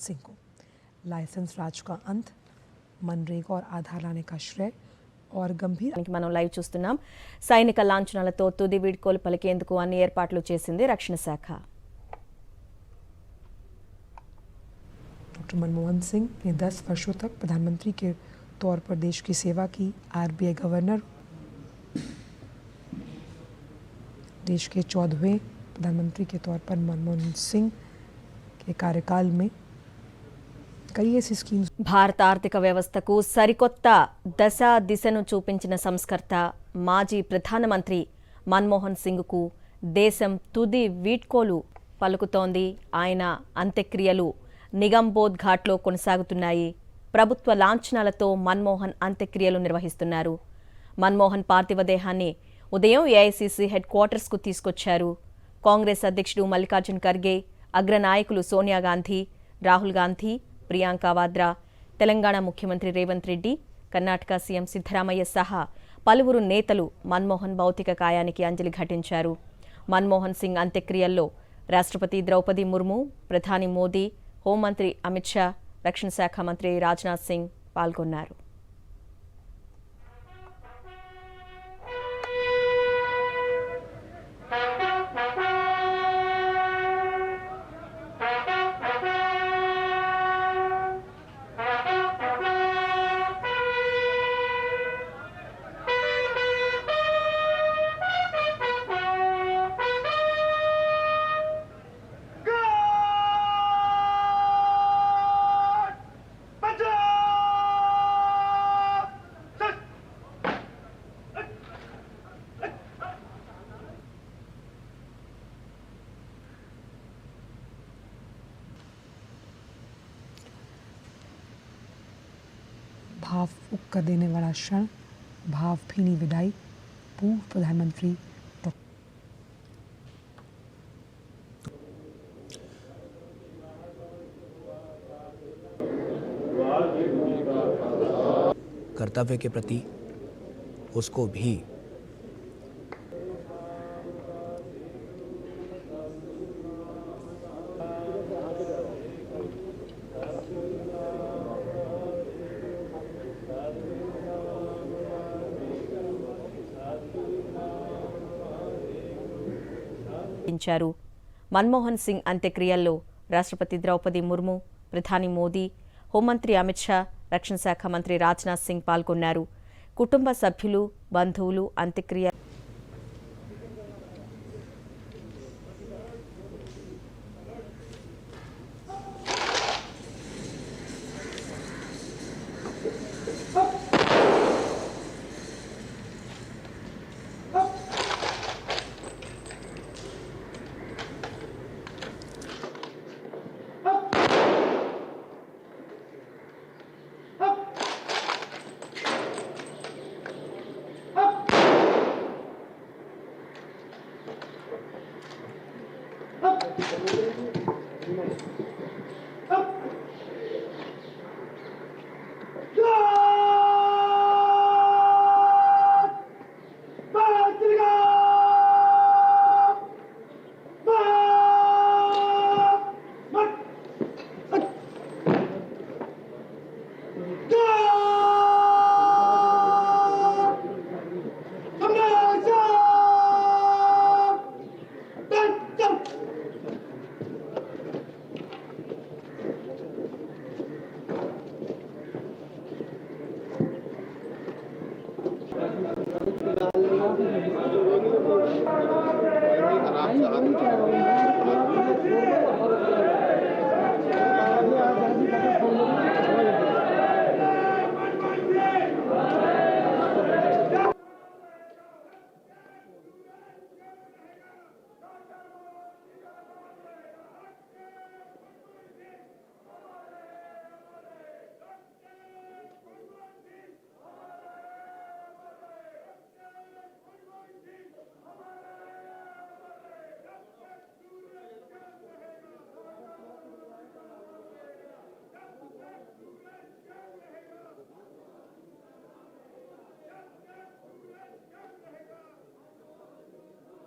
सिंह को। लाइसेंस राज का अंत, मनरेगा और आधार लाने का श्रेय और गंभीर మనం లైవ్ చూస్తున్నాం. సైనిక లాంఛనాలతో తుది వీడ్కోలు పలికేందుకు అన్ని ఏర్పాట్లు చేసింది రక్షణ శాఖ. डॉक्टर मनमोहन सिंह ने 10 वर्षों तक प्रधानमंत्री के तौर पर देश की सेवा की. आरबीआई गवर्नर, देश के 14वें प्रधानमंत्री के तौर पर मनमोहन सिंह के कार्यकाल में कई ऐसी स्कीम्स. భారత ఆర్థిక వ్యవస్థకు సరికొత్త దశ దిశను చూపించిన సంస్కర్త మాజీ ప్రధానమంత్రి మన్మోహన్ సింగ్కు దేశం తుది వీడ్కోలు పలుకుతోంది. ఆయన అంత్యక్రియలు నిగంబోధ్ ఘాట్లో కొనసాగుతున్నాయి. ప్రభుత్వ లాంఛనాలతో మన్మోహన్ అంత్యక్రియలు నిర్వహిస్తున్నారు. మన్మోహన్ పార్థివ దేహాన్ని ఉదయం ఏఐసీసీ హెడ్ క్వార్టర్స్కు తీసుకొచ్చారు. కాంగ్రెస్ అధ్యక్షుడు మల్లికార్జున్ ఖర్గే, అగ్రనాయకులు సోనియా గాంధీ, రాహుల్ గాంధీ, ప్రియాంక వాద్రా, తెలంగాణ ముఖ్యమంత్రి రేవంత్ రెడ్డి, కర్ణాటక సీఎం సిద్ధరామయ్య సహా పలువురు నేతలు మన్మోహన్ భౌతిక కాయానికి అంజలి ఘటించారు. మన్మోహన్ సింగ్ అంత్యక్రియల్లో రాష్ట్రపతి ద్రౌపది ముర్ము, ప్రధాని మోదీ, హోంమంత్రి అమిత్ షా, రక్షణ శాఖ మంత్రి రాజ్నాథ్ సింగ్ పాల్గొన్నారు. भाव फूंक कर देने वाला क्षण, भावभीनी विदाई. पूर्व प्रधानमंत्री कर्तव्य के प्रति उसको भी మన్మోహన్ సింగ్ అంత్యక్రియల్లో రాష్ట్రపతి ద్రౌపది ముర్ము, ప్రధాని మోదీ, హోంమంత్రి అమిత్ షా, రక్షణ శాఖ మంత్రి రాజ్నాథ్ సింగ్ పాల్గొన్నారు. కుటుంబ సభ్యులు, బంధువులు అంత్యక్రియ Up!